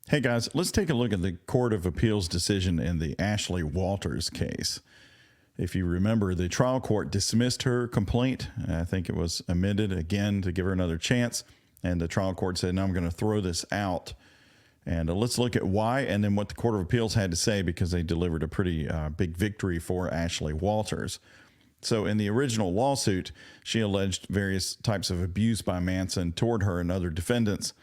Hey guys, let's take a look at the Court of Appeals decision in the Ashley Walters case. If you remember, the trial court dismissed her complaint. I think it was amended again to give her another chance. And the trial court said, no, I'm going to throw this out. And let's look at why and then what the Court of Appeals had to say, because they delivered a pretty big victory for Ashley Walters. So in the original lawsuit, she alleged various types of abuse by Manson toward her and other defendants.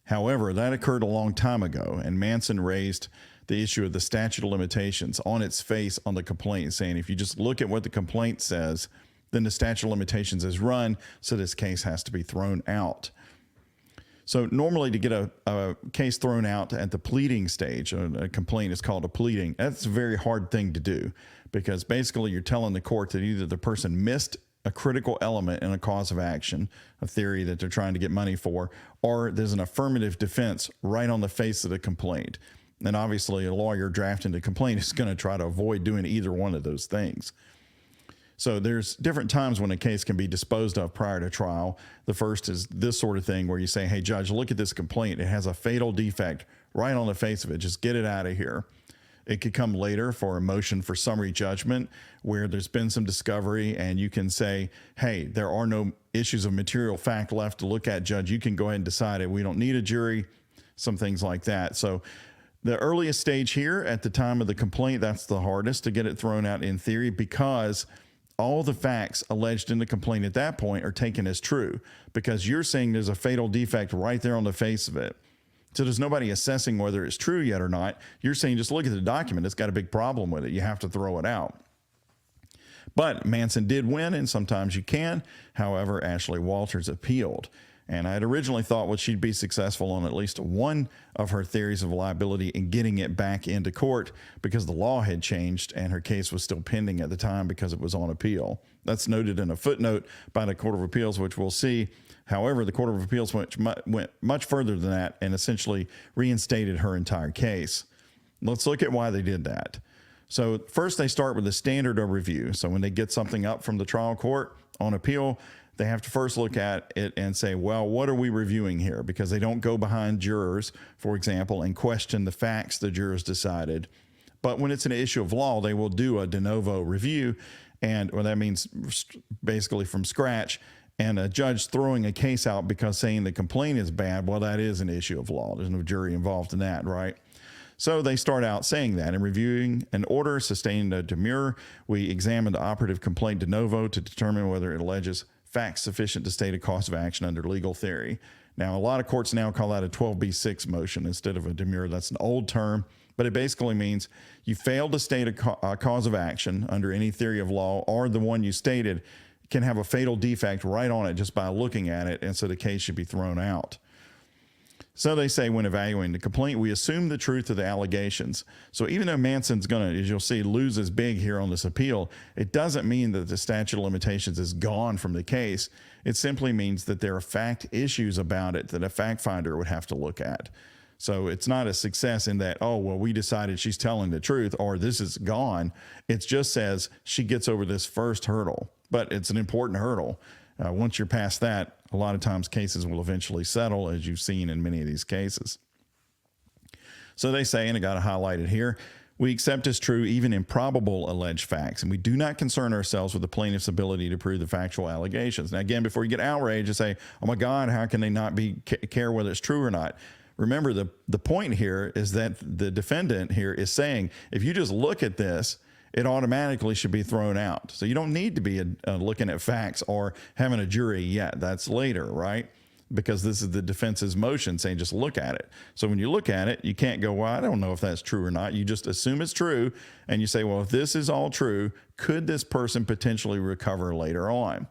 However, that occurred a long time ago, and Manson raised the issue of the statute of limitations on its face on the complaint, saying if you just look at what the complaint says, then the statute of limitations is run, so this case has to be thrown out. So normally to get a case thrown out at the pleading stage, a complaint is called a pleading. That's a very hard thing to do, because basically you're telling the court that either the person missed a critical element in a cause of action, a theory that they're trying to get money for, or there's an affirmative defense right on the face of the complaint. And obviously a lawyer drafting the complaint is going to try to avoid doing either one of those things. So there's different times when a case can be disposed of prior to trial. The first is this sort of thing where you say, hey, judge, look at this complaint. It has a fatal defect right on the face of it. Just get it out of here. It could come later for a motion for summary judgment where there's been some discovery and you can say, hey, there are no issues of material fact left to look at, judge. You can go ahead and decide it. We don't need a jury, some things like that. So the earliest stage here at the time of the complaint, that's the hardest to get it thrown out in theory, because all the facts alleged in the complaint at that point are taken as true, because you're saying there's a fatal defect right there on the face of it. So there's nobody assessing whether it's true yet or not. You're saying just look at the document. It's got a big problem with it. You have to throw it out. But Manson did win, and sometimes you can. However, Ashley Walters appealed. And I had originally thought, well, she'd be successful on at least one of her theories of liability in getting it back into court, because the law had changed and her case was still pending at the time because it was on appeal. That's noted in a footnote by the Court of Appeals, which we'll see. However, the Court of Appeals went much further than that and essentially reinstated her entire case. Let's look at why they did that. So first, they start with the standard of review. So when they get something up from the trial court on appeal, they have to first look at it and say, well, what are we reviewing here? Because they don't go behind jurors, for example, and question the facts the jurors decided. But when it's an issue of law, they will do a de novo review. And well, that means basically from scratch. And a judge throwing a case out because saying the complaint is bad, well, that is an issue of law. There's no jury involved in that, right? So they start out saying that in reviewing an order sustaining a demurrer, we examine the operative complaint de novo to determine whether it alleges facts sufficient to state a cause of action under legal theory. Now, a lot of courts now call that a 12b6 motion instead of a demurrer. That's an old term, but it basically means you failed to state a cause of action under any theory of law, or the one you stated can have a fatal defect right on it just by looking at it, and so the case should be thrown out. So they say when evaluating the complaint, we assume the truth of the allegations. So even though Manson's going to, as you'll see, lose his big here on this appeal, it doesn't mean that the statute of limitations is gone from the case. It simply means that there are fact issues about it that a fact finder would have to look at. So it's not a success in that, oh, well, we decided she's telling the truth or this is gone. It just says she gets over this first hurdle, but it's an important hurdle. Once you're past that, a lot of times cases will eventually settle, as you've seen in many of these cases. So they say, and I got to highlight it here, we accept as true even improbable alleged facts, and we do not concern ourselves with the plaintiff's ability to prove the factual allegations. Now, again, before you get outraged and say, oh my God, how can they not care whether it's true or not? Remember, the point here is that the defendant here is saying, if you just look at this, it automatically should be thrown out. So you don't need to be looking at facts or having a jury yet. That's later, right? Because this is the defense's motion saying just look at it. So when you look at it, you can't go, well, I don't know if that's true or not. You just assume it's true. And you say, well, if this is all true, could this person potentially recover later on?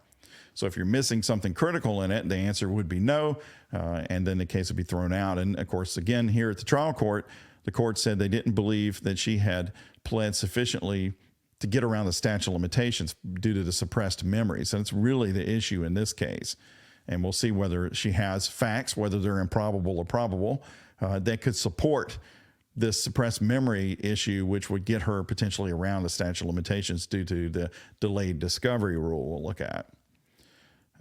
So if you're missing something critical in it, the answer would be no. And then the case would be thrown out. And of course, again, here at the trial court, the court said they didn't believe that she had pled sufficiently to get around the statute of limitations due to the suppressed memories. And it's really the issue in this case. And we'll see whether she has facts, whether they're improbable or probable, that could support this suppressed memory issue, which would get her potentially around the statute of limitations due to the delayed discovery rule we'll look at.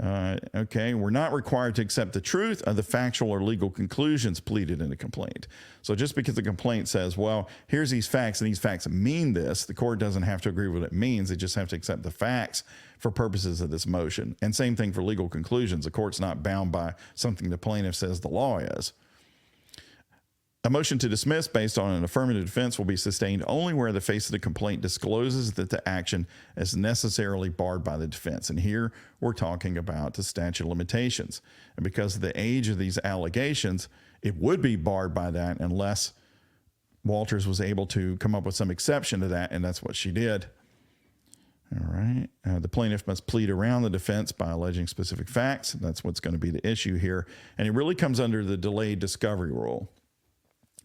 Okay, we're not required to accept the truth of the factual or legal conclusions pleaded in the complaint. So just because the complaint says, well, here's these facts and these facts mean this, the court doesn't have to agree with what it means. They just have to accept the facts for purposes of this motion. And same thing for legal conclusions. The court's not bound by something the plaintiff says the law is. A motion to dismiss based on an affirmative defense will be sustained only where the face of the complaint discloses that the action is necessarily barred by the defense. And here we're talking about the statute of limitations. And because of the age of these allegations, it would be barred by that unless Walters was able to come up with some exception to that, and that's what she did. All right. The plaintiff must plead around the defense by alleging specific facts. That's what's going to be the issue here. And it really comes under the delayed discovery rule.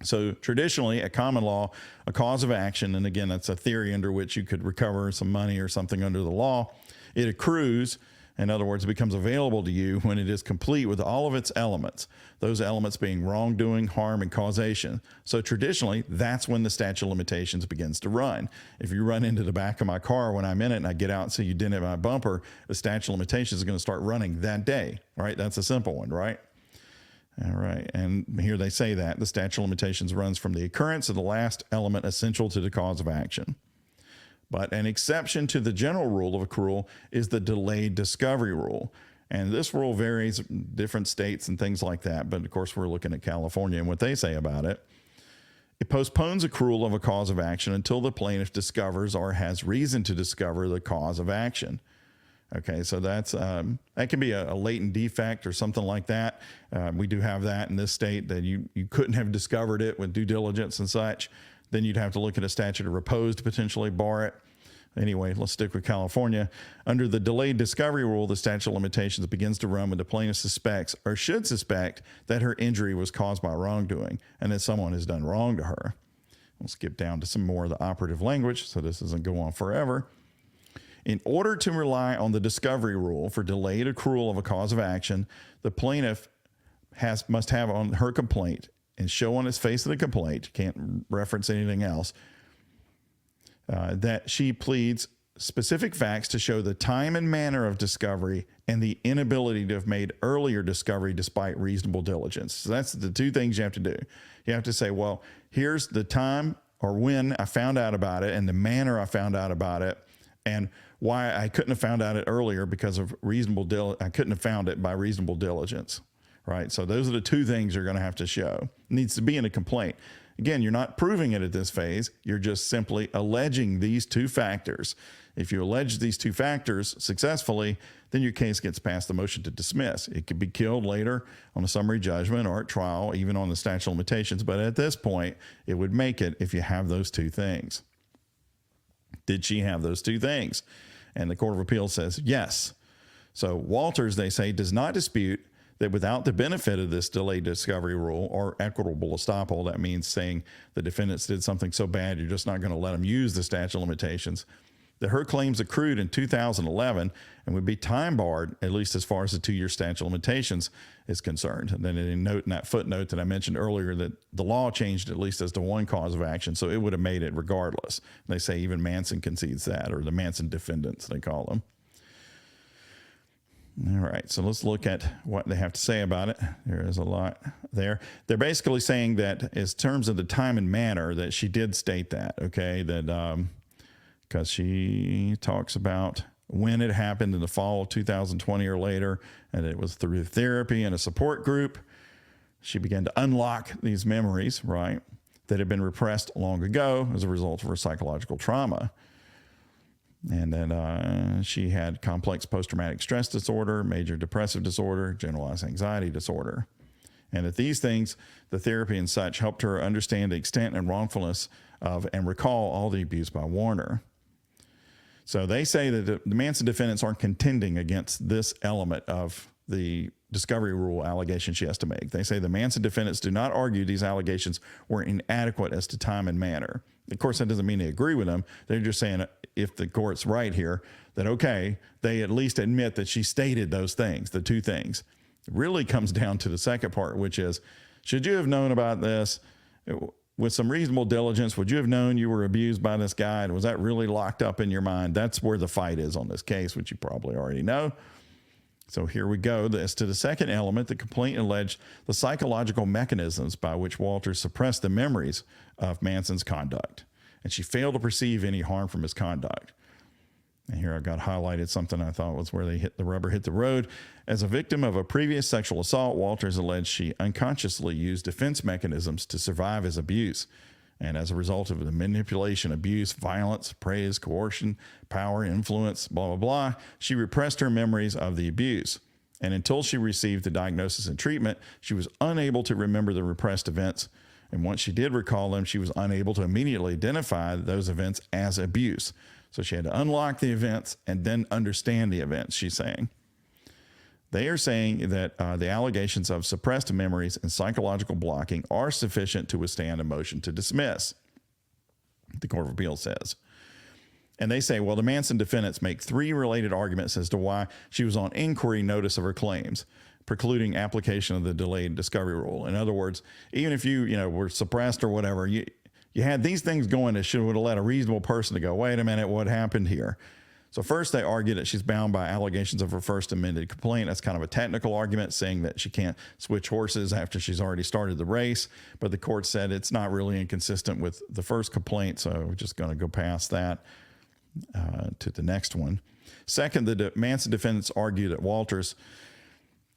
So traditionally, at common law, a cause of action, and again, that's a theory under which you could recover some money or something under the law, it accrues. In other words, it becomes available to you when it is complete with all of its elements, those elements being wrongdoing, harm, and causation. So traditionally, that's when the statute of limitations begins to run. If you run into the back of my car when I'm in it and I get out and say you dented my bumper, the statute of limitations is going to start running that day, right? That's a simple one, right? All right. And here they say that the statute of limitations runs from the occurrence of the last element essential to the cause of action. But an exception to the general rule of accrual is the delayed discovery rule. And this rule varies in different states and things like that. But of course, we're looking at California and what they say about it. It postpones accrual of a cause of action until the plaintiff discovers or has reason to discover the cause of action. Okay, so that's that can be a latent defect or something like that. We do have that in this state, that you couldn't have discovered it with due diligence and such. Then you'd have to look at a statute of repose to potentially bar it. Anyway, let's stick with California. Under the delayed discovery rule, the statute of limitations begins to run when the plaintiff suspects or should suspect that her injury was caused by wrongdoing and that someone has done wrong to her. We'll skip down to some more of the operative language so this doesn't go on forever. In order to rely on the discovery rule for delayed accrual of a cause of action, the plaintiff must have on her complaint and show on its face of the complaint, can't reference anything else, that she pleads specific facts to show the time and manner of discovery and the inability to have made earlier discovery despite reasonable diligence. So that's the two things you have to do. You have to say, well, here's the time or when I found out about it and the manner I found out about it, and why I couldn't have found out it earlier because of I couldn't have found it by reasonable diligence, right? So those are the two things you're going to have to show. It needs to be in a complaint. Again, you're not proving it at this phase. You're just simply alleging these two factors. If you allege these two factors successfully, then your case gets past the motion to dismiss. It could be killed later on a summary judgment or at trial, even on the statute of limitations. But at this point, it would make it if you have those two things. Did she have those two things? And the Court of Appeals says yes. So Walters, they say, does not dispute that without the benefit of this delayed discovery rule or equitable estoppel, that means saying the defendants did something so bad you're just not going to let them use the statute of limitations, that her claims accrued in 2011 and would be time barred, at least as far as the 2-year statute of limitations is concerned. And then in that footnote that I mentioned earlier, that the law changed at least as to one cause of action, so it would have made it regardless. They say even Manson concedes that, or the Manson defendants, they call them. All right, so let's look at what they have to say about it. There is a lot there. They're basically saying that in terms of the time and manner, that she did state that, okay, that because she talks about when it happened in the fall of 2020 or later, and it was through therapy and a support group, she began to unlock these memories, right, that had been repressed long ago as a result of her psychological trauma. And then she had complex post-traumatic stress disorder, major depressive disorder, generalized anxiety disorder. And that these things, the therapy and such, helped her understand the extent and wrongfulness of and recall all the abuse by Warner. So they say that the Manson defendants aren't contending against this element of the discovery rule allegation she has to make. They say the Manson defendants do not argue these allegations were inadequate as to time and manner. Of course, that doesn't mean they agree with them. They're just saying if the court's right here, that, okay, they at least admit that she stated those things, the two things. It really comes down to the second part, which is, should you have known about this with some reasonable diligence? Would you have known you were abused by this guy? And was that really locked up in your mind? That's where the fight is on this case, which you probably already know. So here we go. As to the second element, the complaint alleged the psychological mechanisms by which Walters suppressed the memories of Manson's conduct, and she failed to perceive any harm from his conduct. And here I've got highlighted something I thought was where the rubber hit the road. As a victim of a previous sexual assault, Walters alleged she unconsciously used defense mechanisms to survive his abuse. And as a result of the manipulation, abuse, violence, praise, coercion, power, influence, blah, blah, blah, she repressed her memories of the abuse. And until she received the diagnosis and treatment, she was unable to remember the repressed events. And once she did recall them, she was unable to immediately identify those events as abuse. So she had to unlock the events and then understand the events, she's saying. They are saying that the allegations of suppressed memories and psychological blocking are sufficient to withstand a motion to dismiss, the Court of Appeals says. And they say, well, the Manson defendants make three related arguments as to why she was on inquiry notice of her claims, precluding application of the delayed discovery rule. In other words, even if you were suppressed or whatever, you had these things going that should have let a reasonable person to go, wait a minute, what happened here? So first they argue that she's bound by allegations of her first amended complaint. That's kind of a technical argument, saying that she can't switch horses after she's already started the race. But the court said it's not really inconsistent with the first complaint, so we're just going to go past that to the next one. Second, the Manson defendants argue that Walters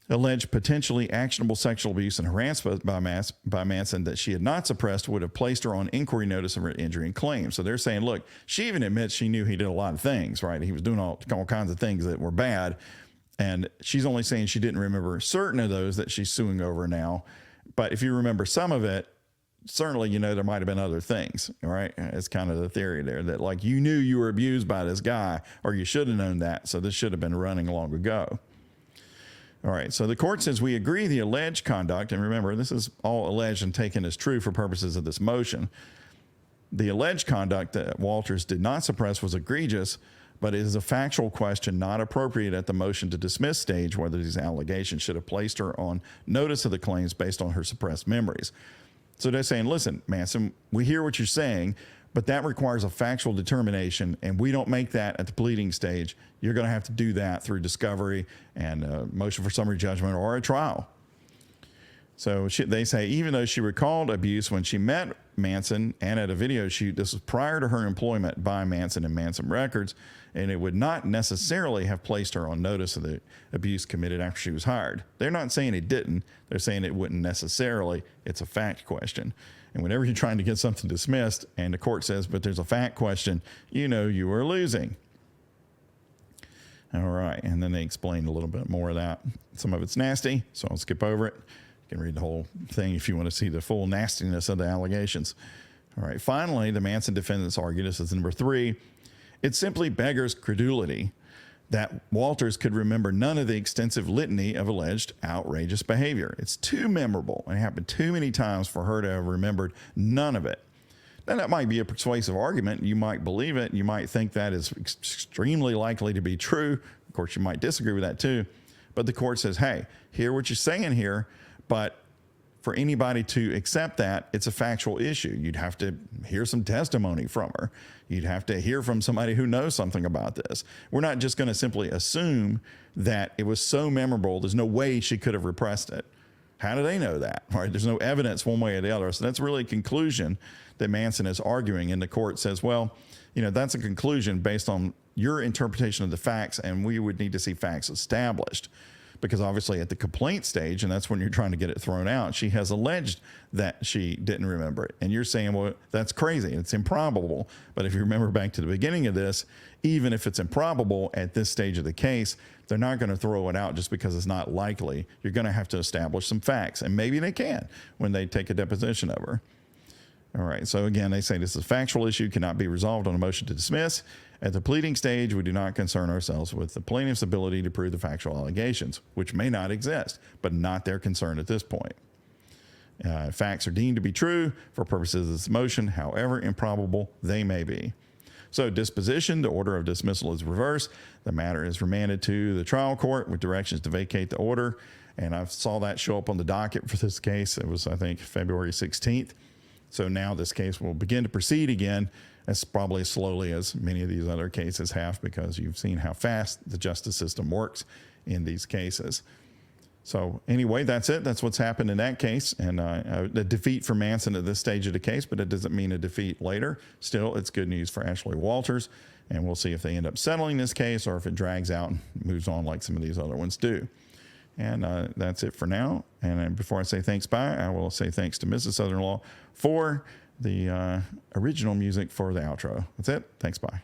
alleged potentially actionable sexual abuse and harassment by Manson that she had not suppressed would have placed her on inquiry notice of her injury and claim. So they're saying, look, she even admits she knew he did a lot of things, right? He was doing all kinds of things that were bad. And she's only saying she didn't remember certain of those that she's suing over now. But if you remember some of it, certainly, there might have been other things, right? It's kind of the theory there that, like, you knew you were abused by this guy, or you should have known that. So this should have been running long ago. All right, so the court says we agree the alleged conduct, and remember, this is all alleged and taken as true for purposes of this motion. The alleged conduct that Walters did not suppress was egregious, but it is a factual question not appropriate at the motion to dismiss stage whether these allegations should have placed her on notice of the claims based on her suppressed memories. So they're saying, listen, Manson, we hear what you're saying, but that requires a factual determination, and we don't make that at the pleading stage. You're going to have to do that through discovery and a motion for summary judgment or a trial. So they say even though she recalled abuse when she met Manson and at a video shoot, this was prior to her employment by Manson and Manson Records, and it would not necessarily have placed her on notice of the abuse committed after she was hired. They're not saying it didn't. They're saying it wouldn't necessarily. It's a fact question. And whenever you're trying to get something dismissed and the court says, but there's a fact question, you are losing. All right. And then they explain a little bit more of that. Some of it's nasty, so I'll skip over it. You can read the whole thing if you want to see the full nastiness of the allegations. All right. Finally, the Manson defendants argue, this is number 3, it simply beggars credulity that Walters could remember none of the extensive litany of alleged outrageous behavior. It's too memorable and it happened too many times for her to have remembered none of it. Now, that might be a persuasive argument. You might believe it. You might think that is extremely likely to be true. Of course, you might disagree with that too. But the court says, hey, hear what you're saying here, but for anybody to accept that, it's a factual issue. You'd have to hear some testimony from her. You'd have to hear from somebody who knows something about this. We're not just going to simply assume that it was so memorable, there's no way she could have repressed it. How do they know that? Right? There's no evidence one way or the other. So that's really a conclusion that Manson is arguing. And the court says, well, that's a conclusion based on your interpretation of the facts, and we would need to see facts established. Because obviously at the complaint stage, and that's when you're trying to get it thrown out, she has alleged that she didn't remember it. And you're saying, well, that's crazy. It's improbable. But if you remember back to the beginning of this, even if it's improbable at this stage of the case, they're not going to throw it out just because it's not likely. You're going to have to establish some facts. And maybe they can when they take a deposition of her. All right. So again, they say this is a factual issue, cannot be resolved on a motion to dismiss. At the pleading stage, we do not concern ourselves with the plaintiff's ability to prove the factual allegations, which may not exist, but not their concern at this point. Facts are deemed to be true for purposes of this motion, however improbable they may be. So disposition, the order of dismissal is reversed. The matter is remanded to the trial court with directions to vacate the order. And I saw that show up on the docket for this case. It was, I think, February 16th. So now this case will begin to proceed again, as probably as slowly as many of these other cases have, because you've seen how fast the justice system works in these cases. So anyway, that's it. That's what's happened in that case. And a defeat for Manson at this stage of the case, but it doesn't mean a defeat later. Still, it's good news for Ashley Walters. And we'll see if they end up settling this case or if it drags out and moves on like some of these other ones do. And that's it for now. And before I say thanks, bye, I will say thanks to Mrs. Southern Law for the original music for the outro. That's it. Thanks, bye.